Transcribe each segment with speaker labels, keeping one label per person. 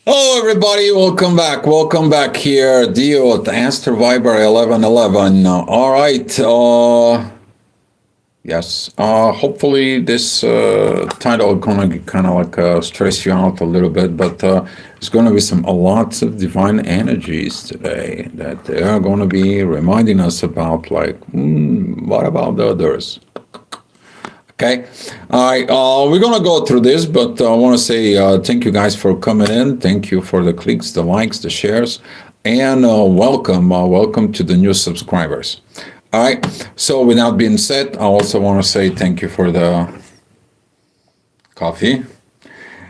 Speaker 1: Hello, everybody. Welcome back here. Dio at Astro Viber 1111. All right. Yes. Hopefully, this title is gonna kind of like stress you out a little bit, but it's gonna be some lots of divine energies today that they are gonna be reminding us about. Like, what about the others? Okay. All right. We're going to go through this, but I want to say thank you guys for coming in. Thank you for the clicks, the likes, the shares, and welcome. Welcome to the new subscribers. All right. So, with that being said, I also want to say thank you for the coffee.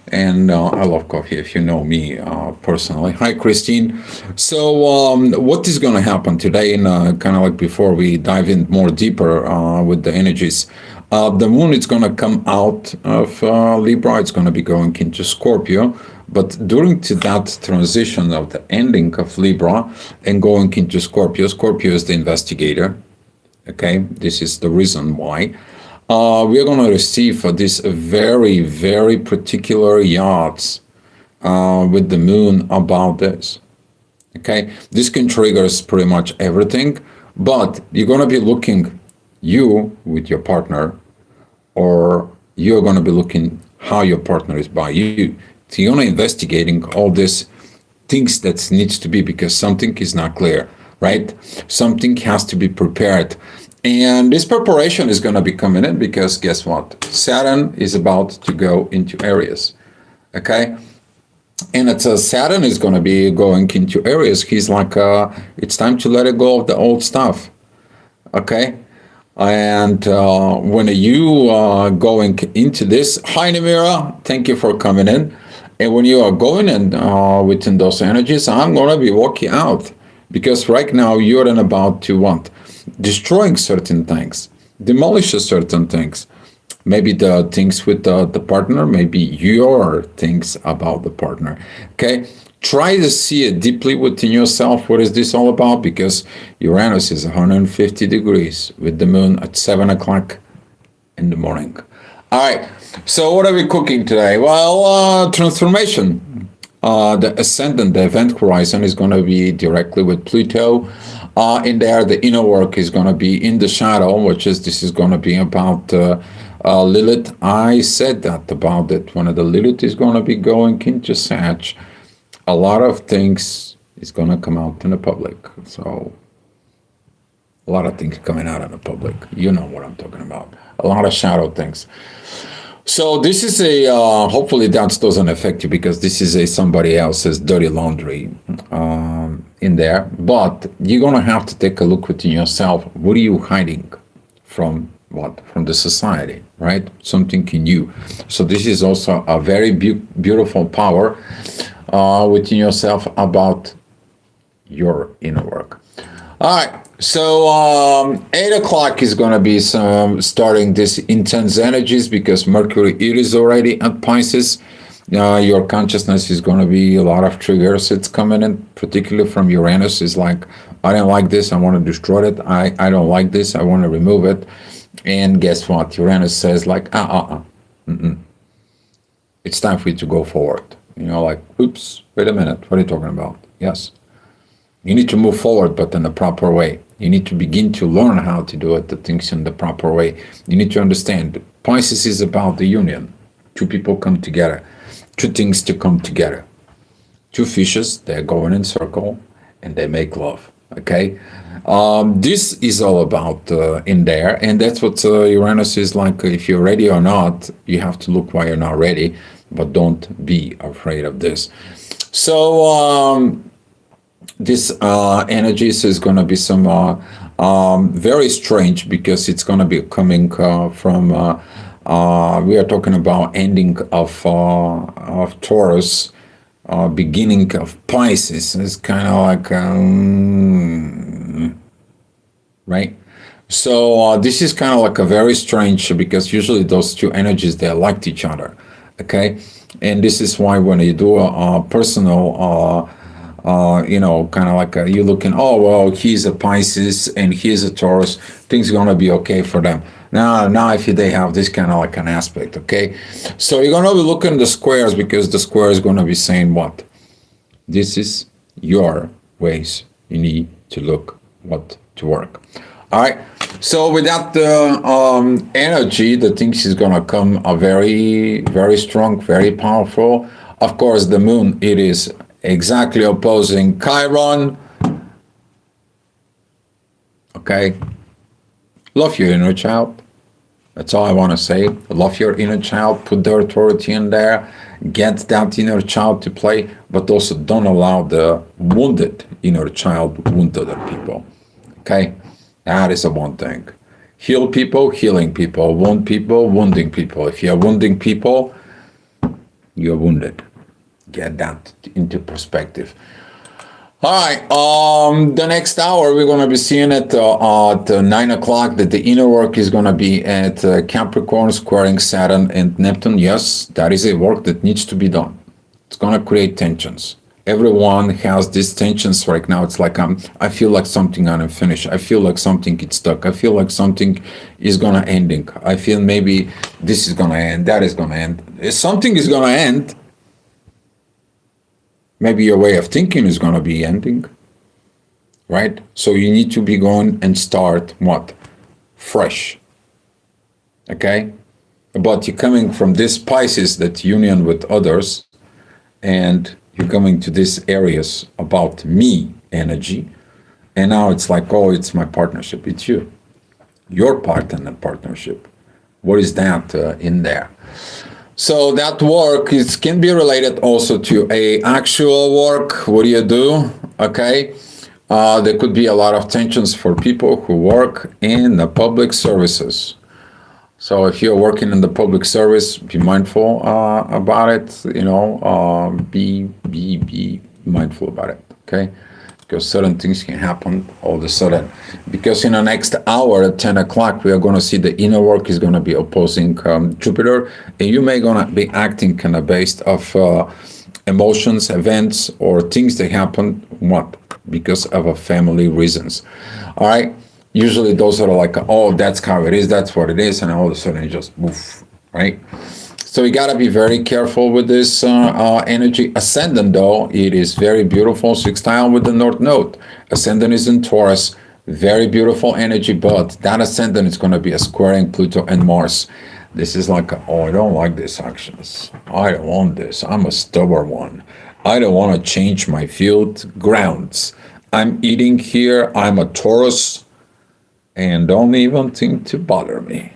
Speaker 1: And I love coffee, if you know me personally. Hi, Christine. So, what is going to happen today? And kind of like before we dive in more deeper with the energies, the moon is going to come out of Libra. It's going to be going into Scorpio. But during to that transition of the ending of Libra and going into Scorpio, Scorpio is the investigator. Okay, this is the reason why. We are going to receive this very, very particular yachts with the moon about this. Okay, this can trigger pretty much everything, but you're going to be looking you with your partner, or you're going to be looking how your partner is by you. So you're going to investigating all these things that needs to be, because something is not clear, right? Something has to be prepared. And this preparation is going to be coming in because guess what? Saturn is about to go into Aries. Okay? And it's Saturn is going to be going into Aries. He's like, it's time to let it go of the old stuff. Okay? And when you are going into this, hi Namira, thank you for coming in. And when you are going in within those energies, I'm going to be walking out. Because right now you're in about to what? Destroying certain things, demolish certain things. Maybe the things with the partner, maybe your things about the partner. Okay? Try to see it deeply within yourself. What is this all about? Because Uranus is 150 degrees with the moon at 7 o'clock in the morning. All right. So what are we cooking today? Well, transformation. The ascendant, the event horizon is going to be directly with Pluto. In there, the inner work is going to be in the shadow, which is this is going to be about Lilith. I said that about it. When the Lilith is going to be going into Sag, a lot of things is going to come out in the public. So a lot of things coming out in the public. You know what I'm talking about. A lot of shadow things. So this is a, hopefully that doesn't affect you, because this is a somebody else's dirty laundry in there. But you're going to have to take a look within yourself. What are you hiding from what? From the society, right? Something in you. So this is also a very beautiful power within yourself about your inner work. All right. So 8 o'clock is going to be starting this intense energies, because Mercury it is already at Pisces. Your consciousness is going to be a lot of triggers. It's coming in, particularly from Uranus. Is like, I don't like this. I want to destroy it. I don't like this. I want to remove it. And guess what? Uranus says like, it's time for you to go forward. You know, like, oops, wait a minute. What are you talking about? Yes. You need to move forward, but in the proper way. You need to begin to learn how to do it, the things in the proper way. You need to understand Pisces is about the union. Two people come together. Two things to come together. Two fishes, they're going in circle and they make love. Okay? This is all about in there. And that's what Uranus is like. If you're ready or not, you have to look why you're not ready. But don't be afraid of this. So, this energies is going to be some very strange, because it's going to be coming from we are talking about ending of Taurus, beginning of Pisces. It's kind of like right. So this is kind of like a very strange, because usually those two energies, they liked each other. Okay, and this is why when you do a personal kind of like you're looking, oh, well, he's a Pisces and he's a Taurus, things are going to be okay for them. Now, if they have this kind of like an aspect, okay? So you're going to be looking at the squares, because the square is going to be saying what? This is your ways you need to look what to work. All right. So with that energy, the things is gonna come a very, very strong, very powerful. Of course, the moon, it is exactly opposing Chiron. Okay. Love your inner child. That's all I want to say. Love your inner child. Put the authority in there. Get that inner child to play, but also don't allow the wounded inner child wound other people. Okay? That is the one thing. Heal people, healing people. Wound people, wounding people. If you're wounding people, you're wounded. Get that into perspective. All right. The next hour we're gonna be seeing it at 9 o'clock. That the inner work is gonna be at Capricorn squaring Saturn and Neptune. Yes, that is a work that needs to be done. It's gonna create tensions. Everyone has these tensions right now. It's like I feel like something unfinished. I feel like something gets stuck. I feel like something is gonna ending. I feel maybe this is gonna end. That is gonna end. If something is gonna end, maybe your way of thinking is going to be ending, right? So you need to be going and start what? Fresh, okay? But you're coming from this Pisces, that union with others, and you're coming to these areas about me energy, and now it's like, oh, it's my partnership. It's you, your part in the partnership. What is that in there? So that work can be related also to a actual work. What do you do? Okay. There could be a lot of tensions for people who work in the public services. So if you're working in the public service, be mindful about it. You know, be mindful about it. Okay. Because certain things can happen all of a sudden. Because in the next hour at 10 o'clock, we are going to see the inner work is going to be opposing Jupiter, and you may going to be acting kind of based of emotions, events, or things that happen, what? Because of a family reasons. All right? Usually those are like, oh, that's how it is, that's what it is, and all of a sudden it just move, right? So you got to be very careful with this energy. Ascendant, though, it is very beautiful, sextile with the North Node. Ascendant is in Taurus, very beautiful energy, but that ascendant is going to be a squaring Pluto and Mars. This is like, oh, I don't like these actions. I don't want this. I'm a stubborn one. I don't want to change my field grounds. I'm eating here. I'm a Taurus, and don't even think to bother me.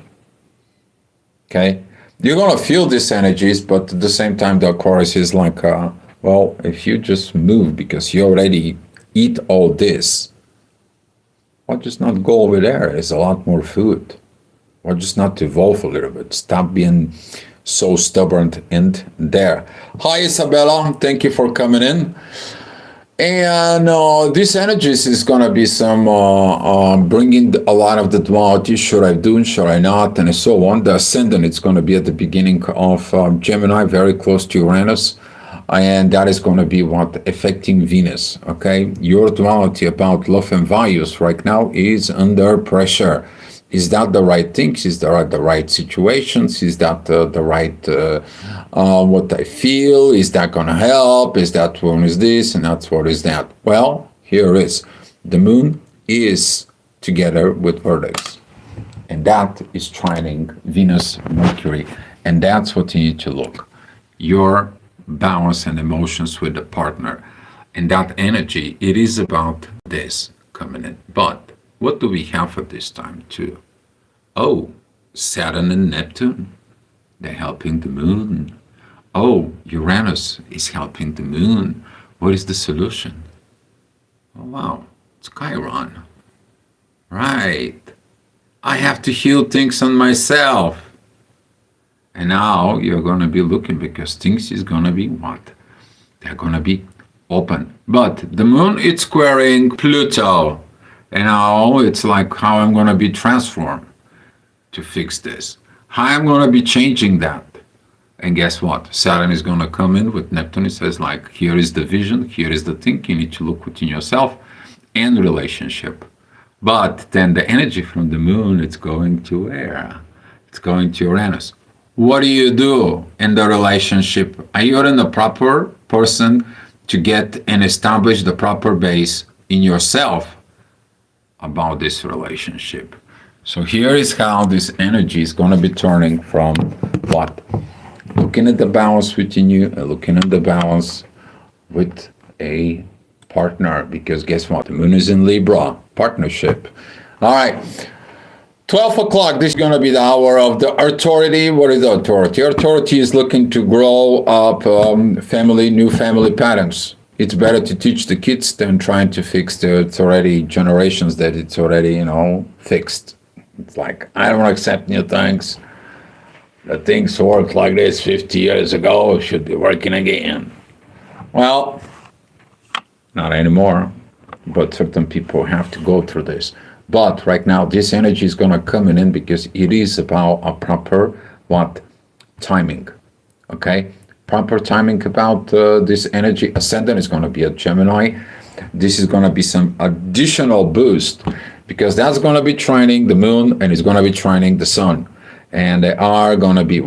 Speaker 1: Okay? You're going to feel these energies, but at the same time, the Aquarius is like, well, if you just move because you already eat all this, why just not go over there? There's a lot more food. Why just not evolve a little bit? Stop being so stubborn in there. Hi, Isabella. Thank you for coming in. And this energies is going to be some bringing a lot of the duality. Should I do, should I not, and so on. The ascendant, it's going to be at the beginning of Gemini, very close to Uranus. And that is going to be what affecting Venus, okay? Your duality about love and values right now is under pressure. Is that the right things? Is that the right situations? Is that the right what I feel? Is that going to help? Is that one is this and that's what is that? Well, here is. The moon is together with Vertex. And that is trining Venus, Mercury. And that's what you need to look. Your balance and emotions with the partner. And that energy, it is about this coming in. But what do we have at this time too? Oh, Saturn and Neptune, they're helping the moon. Oh, Uranus is helping the moon. What is the solution? Oh, wow, it's Chiron. Right. I have to heal things on myself. And now you're going to be looking because things is going to be what? They're going to be open. But the moon, it's squaring Pluto. And now it's like how I'm going to be transformed to fix this. How I'm going to be changing that. And guess what? Saturn is going to come in with Neptune. It says like, here is the vision, here is the thing. You need to look within yourself and relationship. But then the energy from the moon, it's going to where? It's going to Uranus. What do you do in the relationship? Are you in the proper person to get and establish the proper base in yourself about this relationship. So here is how this energy is going to be turning from what? Looking at the balance within you and looking at the balance with a partner. Because guess what? The moon is in Libra, partnership. All right. 12 o'clock, this is going to be the hour of the authority. What is the authority? Authority is looking to grow up new family patterns. It's better to teach the kids than trying to fix it's already generations that it's already, fixed. It's like, I don't accept new things. The things worked like this 50 years ago should be working again. Well, not anymore, but certain people have to go through this. But right now, this energy is going to come in because it is about a proper, timing, okay? Proper timing about this energy. Ascendant is going to be a Gemini. This is going to be some additional boost because that's going to be trining the moon and it's going to be trining the sun. And they are going to be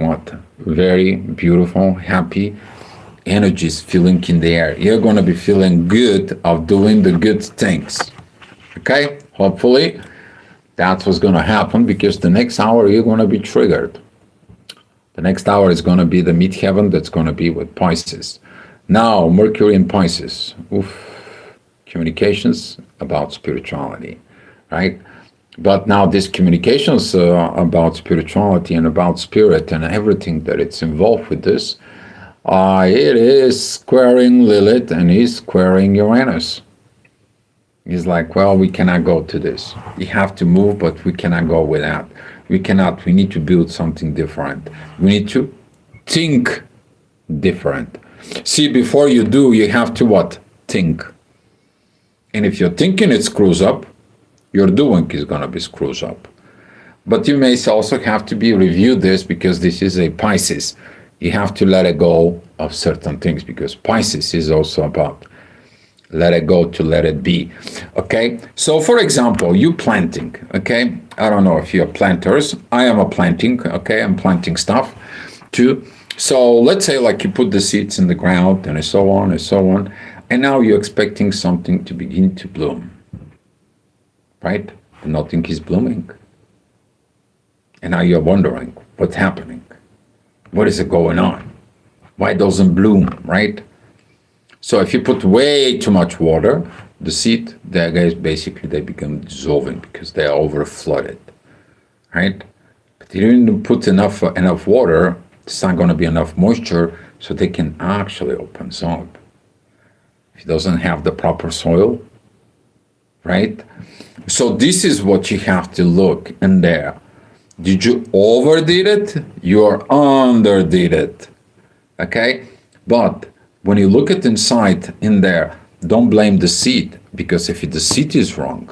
Speaker 1: very beautiful, happy energies feeling in the air. You're going to be feeling good of doing the good things, okay? Hopefully, that's what's going to happen because the next hour you're going to be triggered. The next hour is going to be the midheaven that's going to be with Pisces. Now, Mercury in Pisces. Communications about spirituality, right? But now these communications about spirituality and about spirit and everything that it's involved with this, it is squaring Lilith and is squaring Uranus. He's like, well, we cannot go to this. We have to move, but we cannot go with that. We cannot. We need to build something different. We need to think different. See, before you do, you have to think. And if your thinking it screws up, your doing is going to be screws up. But you may also have to review this because this is a Pisces. You have to let it go of certain things because Pisces is also about let it go to let it be. Okay. So for example, you planting. Okay. I don't know if you're planters. I am a planting. Okay. I'm planting stuff too. So let's say like you put the seeds in the ground and so on and so on. And now you're expecting something to begin to bloom. Right? But nothing is blooming. And now you're wondering what's happening. What is it going on? Why doesn't bloom, right? So if you put way too much water, the seed, they become dissolving because they are over flooded, right? But you didn't put enough water, it's not going to be enough moisture so they can actually open up. If it doesn't have the proper soil, right? So this is what you have to look in there. Did you overdid it? You underdid it, okay? But when you look at inside in there, don't blame the seed because if the seed is wrong,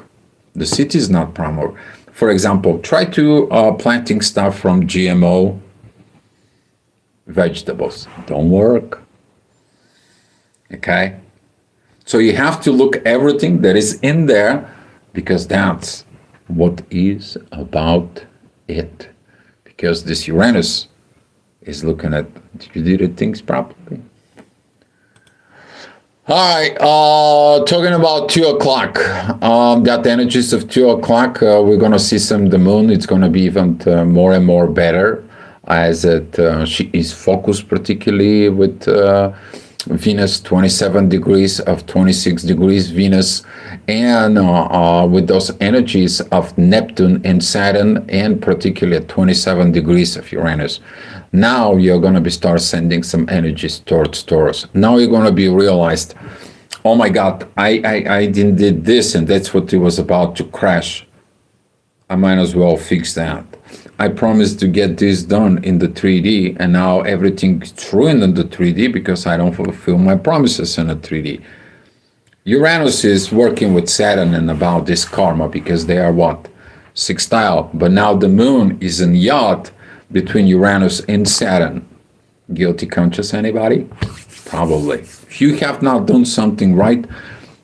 Speaker 1: the seed is not proper. For example, try to planting stuff from GMO vegetables. Don't work. Okay? So you have to look everything that is in there because that's what is about it. Because this Uranus is looking at, did you do the things properly? All right, talking about 2 o'clock, that energies of 2 o'clock, we're going to see the moon. It's going to be even more and more better as she is focused particularly with Venus, 27 degrees of 26 degrees Venus, and with those energies of Neptune and Saturn, and particularly at 27 degrees of Uranus. Now you're going to be start sending some energies towards Taurus. Now you're going to be realized, oh my God, I did this and that's what it was about to crash. I might as well fix that. I promised to get this done in the 3D and now everything's ruined in the 3D because I don't fulfill my promises in the 3D. Uranus is working with Saturn and about this karma because they are sextile. But now the moon is in yacht between Uranus and Saturn. Guilty conscious, anybody? Probably. If you have not done something right,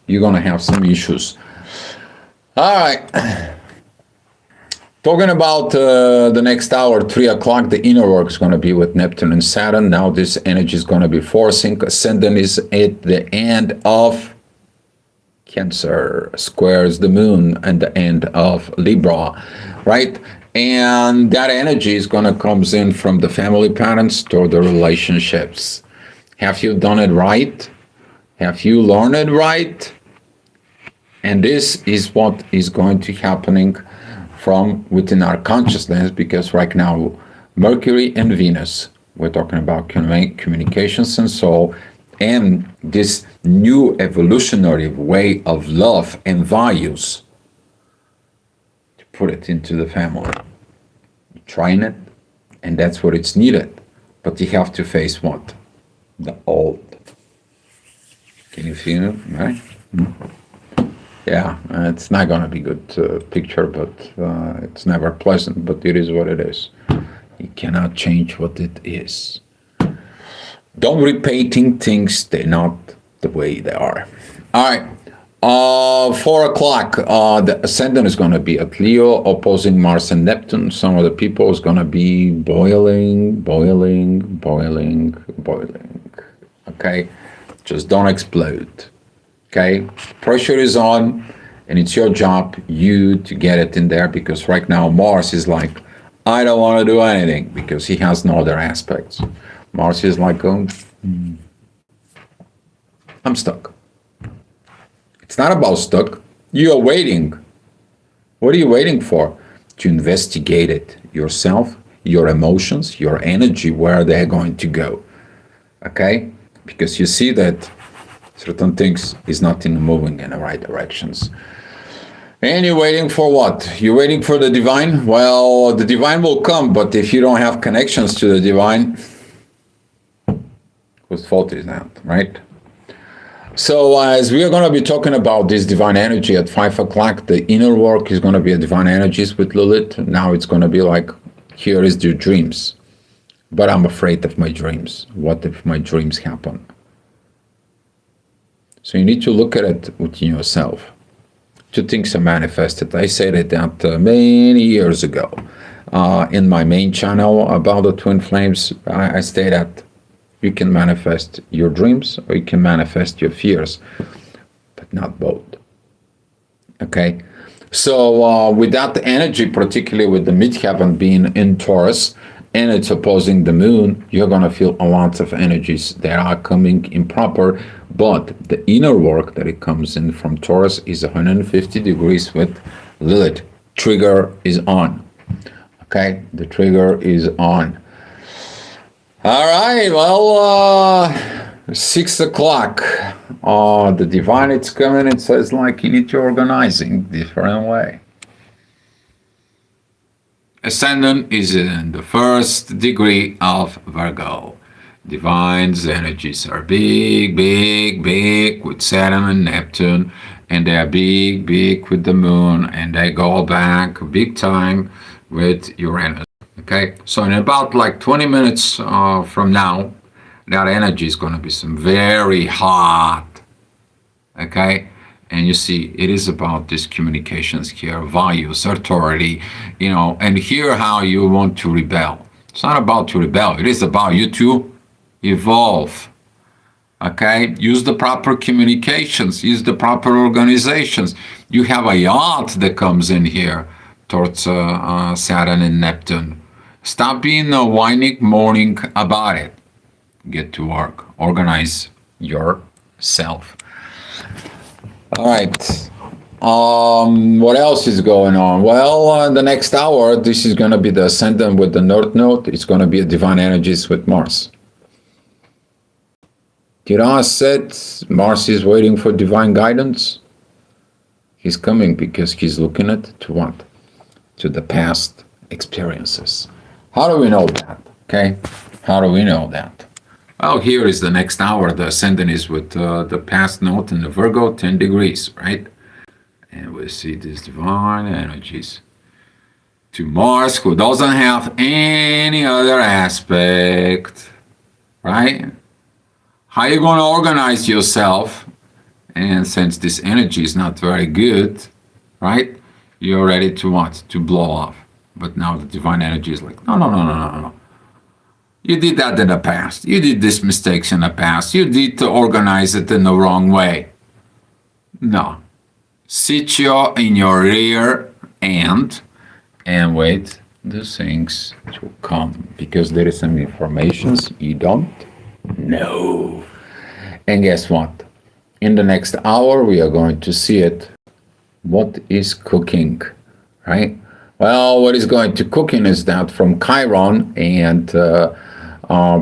Speaker 1: you're going to have some issues. All right. Talking about the next hour, 3 o'clock, the inner work is going to be with Neptune and Saturn. Now this energy is going to be forcing. Ascendant is at the end of Cancer, squares the moon and the end of Libra, right? And that energy is going to comes in from the family patterns to the relationships. Have you done it right? Have you learned it right? And this is what is going to happening from within our consciousness, because right now Mercury and Venus, we're talking about communications and soul, and this new evolutionary way of love and values, to put it into the family. You're trying it, and that's what it's needed. But you have to face what? The old. Can you feel it, right? Yeah, it's not going to be good picture, but it's never pleasant, but it is what it is. You cannot change what it is. Don't repeating things, they're not the way they are. All right, 4 o'clock, the ascendant is going to be at Leo, opposing Mars and Neptune. Some of the people is going to be boiling. Okay, just don't explode. Okay, pressure is on, and it's your job, you, to get it in there, because right now Mars is like, I don't want to do anything, because he has no other aspects. Mars is like, oh, I'm stuck. It's not about stuck. You are waiting. What are you waiting for? To investigate it yourself, your emotions, your energy, where they're going to go. Okay? Because you see that certain things is not moving in the right directions. And you're waiting for what? You're waiting for the divine? Well, the divine will come, but if you don't have connections to the divine, whose fault is that, right? So as we are going to be talking about this divine energy at 5 o'clock, the inner work is going to be a divine energies with Lilith. Now it's going to be like, here is your dreams. But I'm afraid of my dreams. What if my dreams happen? So you need to look at it within yourself. Two things are manifested. I said it that many years ago in my main channel about the twin flames. I stated that you can manifest your dreams or you can manifest your fears, but not both. Okay? So with that energy, particularly with the midheaven being in Taurus, and it's opposing the moon, you're going to feel a lot of energies that are coming improper, but the inner work that it comes in from Taurus is 150 degrees with Lilith. Trigger is on. Okay? The trigger is on. All right, well, 6 o'clock. The divine, it's coming and says, like, you need to organizing different way. Ascendant is in the 1st degree of Virgo. Divine's energies are big with Saturn and Neptune, and they are big with the moon, and they go back big time with Uranus. Okay, so in about like 20 minutes from now, that energy is going to be some very hot. Okay, and you see, it is about these communications here, values, authority, and here how you want to rebel. It's not about to rebel. It is about you to evolve. Okay, use the proper communications, use the proper organizations. You have a yacht that comes in here towards Saturn and Neptune. Stop being whining, moaning about it. Get to work. Organize yourself. All right. What else is going on? Well, the next hour, this is going to be the ascendant with the North Node. It's going to be a divine energies with Mars. Kira said Mars is waiting for divine guidance. He's coming because he's looking at to what? To the past experiences. How do we know that? Okay. How do we know that? Well, here is the next hour. The ascendant is with the past node in the Virgo, 10 degrees, right? And we see these divine energies to Mars, who doesn't have any other aspect, right? How are you going to organize yourself? And since this energy is not very good, right? You're ready to what? To blow off. But now the divine energy is like, no, no, no, no, no, no. You did that in the past. You did these mistakes in the past. You did to organize it in the wrong way. No. Sit you in your rear end and wait the things to come, because there is some informations you don't know. And guess what? In the next hour, we are going to see it. What is cooking, right? Well, what is going to cooking is that from Chiron, and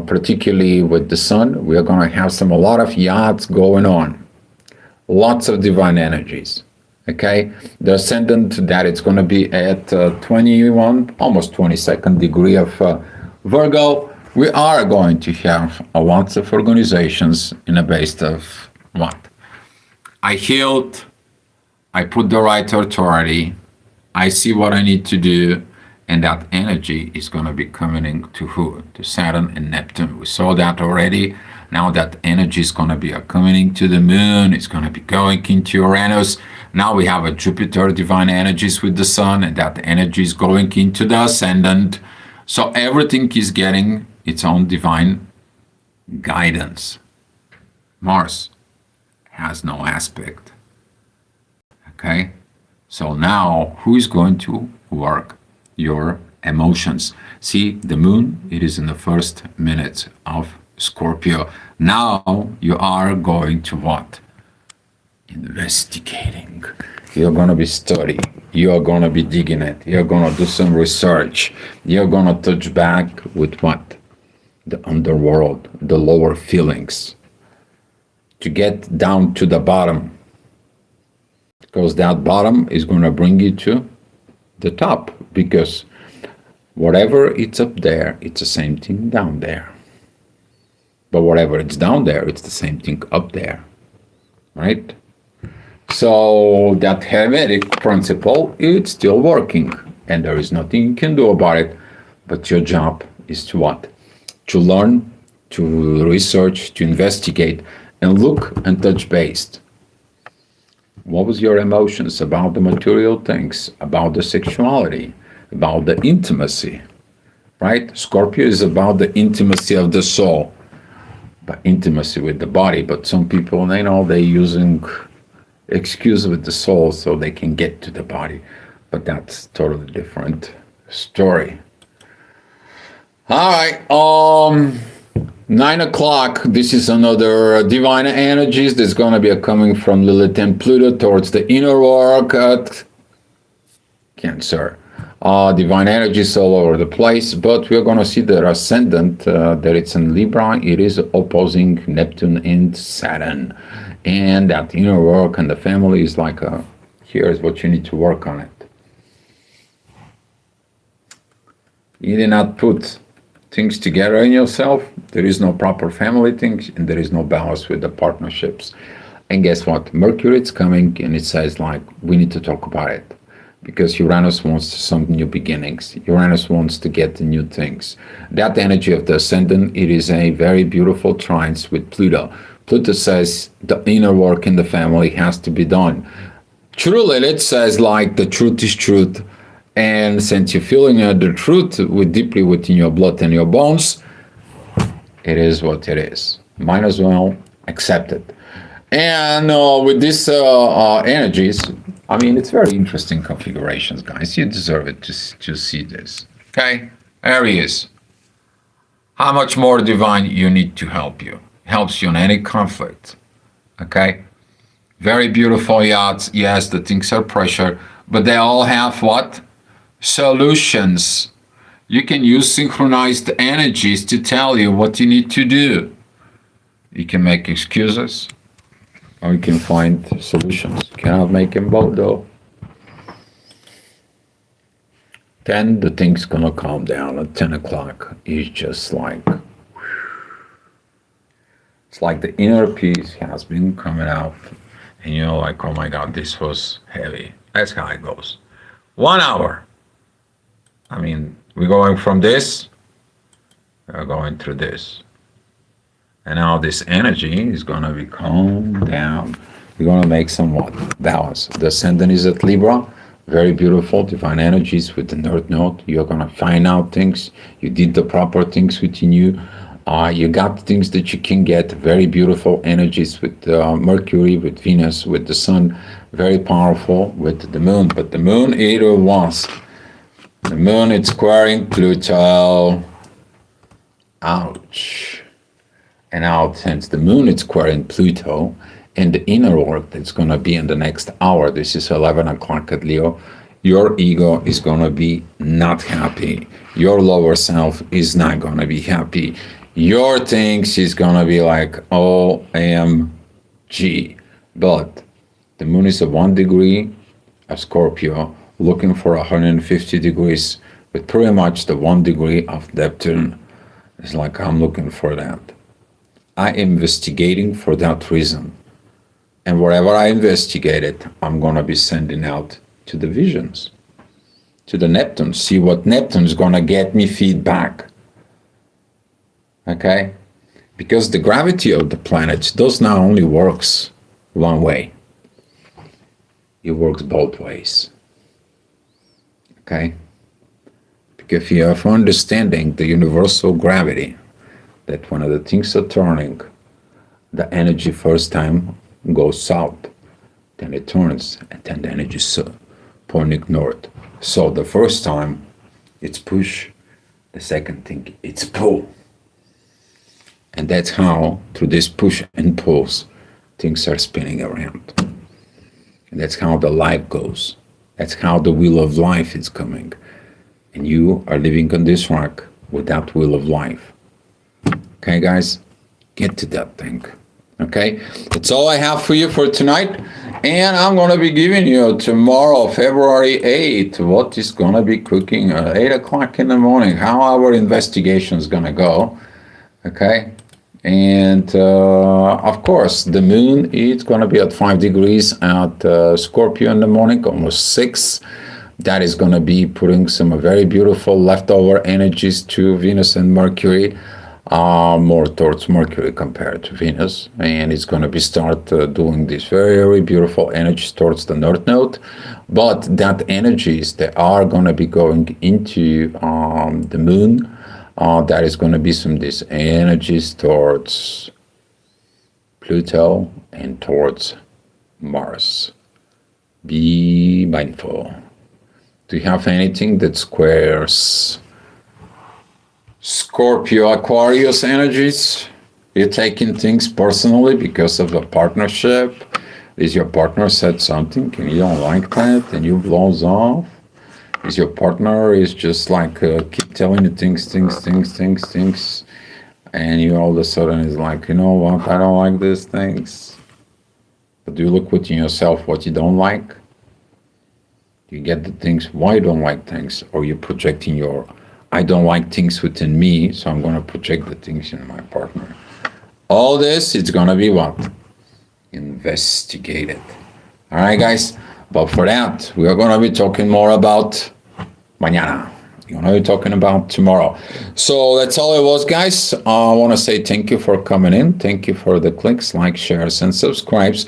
Speaker 1: particularly with the sun, we are going to have a lot of yachts going on. Lots of divine energies. Okay, the ascendant that it's going to be at 21, almost 22nd degree of Virgo. We are going to have lots of organizations in a base of what? I healed, I put the right authority, I see what I need to do, and that energy is going to be coming in to who? To Saturn and Neptune. We saw that already. Now that energy is going to be coming into the moon, it's going to be going into Uranus. Now we have a Jupiter divine energies with the sun, and that energy is going into the ascendant. So everything is getting its own divine guidance. Mars has no aspect. Okay? So now who is going to work your emotions? See, the moon, it is in the first minutes of Scorpio. Now you are going to what? Investigating. You're going to be studying. You're going to be digging it. You're going to do some research. You're going to touch back with what? The underworld, the lower feelings. To get down to the bottom. Because that bottom is going to bring you to the top. Because whatever it's up there, it's the same thing down there. But whatever it's down there, it's the same thing up there. Right? So that Hermetic principle, it's still working. And there is nothing you can do about it. But your job is to what? To learn, to research, to investigate, and look and touch base. What was your emotions about the material things, about the sexuality, about the intimacy, right? Scorpio is about the intimacy of the soul, but intimacy with the body. But some people, they know they're using excuse with the soul so they can get to the body. But that's totally different story. All right, 9 o'clock, this is another divine energies that's going to be coming from Lilith and Pluto towards the inner work at Cancer. Divine energies all over the place, but we're going to see the ascendant that it's in Libra. It is opposing Neptune and Saturn. And that inner work and the family is like, here's what you need to work on it. You did not put things together in yourself. There is no proper family things, and there is no balance with the partnerships. And guess what? Mercury is coming, and it says like, we need to talk about it. Because Uranus wants some new beginnings. Uranus wants to get the new things. That energy of the ascendant, it is a very beautiful trine with Pluto. Pluto says the inner work in the family has to be done. True Lilith says like the truth is truth. And since you're feeling the truth deeply within your blood and your bones, it is what it is. Might as well accept it. And with these energies, I mean, it's very interesting configurations, guys. You deserve it to see this. Okay? Aries. How much more divine you need to help you? Helps you in any conflict. Okay? Very beautiful yachts. Yes, the things are pressure, but they all have what? Solutions. You can use synchronized energies to tell you what you need to do. You can make excuses, or you can find solutions. Cannot make them both though. Then the thing's gonna calm down at 10 o'clock. It's just like, it's like the inner peace has been coming out, and you're like, oh my God, this was heavy. That's how it goes. 1 hour. I mean, we're going from this, we're going through this. And now this energy is going to be calmed down. We're going to make some what? Balance. The ascendant is at Libra. Very beautiful divine energies with the North Node. You're gonna find out things. You did the proper things within you. You got things that you can get. Very beautiful energies with Mercury, with Venus, with the Sun. Very powerful with the Moon. But the Moon, it was. The Moon, it's squaring Pluto. Ouch. And now, since the Moon is squaring Pluto, and the inner work that's going to be in the next hour, this is 11 o'clock at Leo, your ego is going to be not happy. Your lower self is not going to be happy. Your things is going to be like, OMG. But the Moon is at 1 degree of Scorpio, looking for 150 degrees, with pretty much the 1 degree of Neptune. It's like, I'm looking for that. I'm investigating for that reason. And wherever I investigated, I'm going to be sending out to the visions, to the Neptune, see what Neptune's going to get me feedback. Okay? Because the gravity of the planets does not only works one way. It works both ways. Okay? Because if you have understanding the universal gravity, that when the things are turning, the energy first time goes south, then it turns, and then the energy is pointing north. So the first time, it's push. The second thing, it's pull. And that's how, through this push and pulls, things are spinning around. And that's how the life goes. That's how the wheel of life is coming. And you are living on this rock with that wheel of life. Okay, guys? Get to that thing. Okay? That's all I have for you for tonight. And I'm going to be giving you tomorrow, February 8th, what is going to be cooking at 8 o'clock in the morning, how our investigation is going to go. Okay? And, of course, the moon, it's going to be at 5 degrees at Scorpio in the morning, almost 6. That is going to be putting some very beautiful leftover energies to Venus and Mercury, more towards Mercury compared to Venus. And it's going to be start doing these very, very beautiful energies towards the North Node. But that energies, they are going to be going into the moon. That is going to be some of these energies towards Pluto and towards Mars. Be mindful. Do you have anything that squares Scorpio, Aquarius energies? You're taking things personally because of a partnership? Is your partner said something and you don't like that and you blows off? Is your partner is just like keep telling you things, and you all of a sudden is like, you know what, I don't like these things. But do you look within yourself what you don't like? You get the things why you don't like things, or you're projecting your I don't like things within me, so I'm going to project the things in my partner. All this, it's going to be what? Investigated. All right, guys? But for that, we are going to be talking more about mañana. We're going to be talking about tomorrow. So that's all it was, guys. I want to say thank you for coming in. Thank you for the clicks, likes, shares, and subscribes.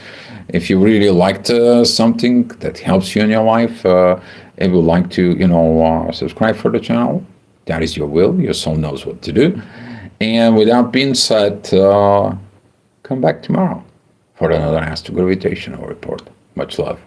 Speaker 1: If you really liked something that helps you in your life, and would like to, subscribe for the channel, that is your will. Your soul knows what to do. And with that being said, come back tomorrow for another astrogravitational report. Much love.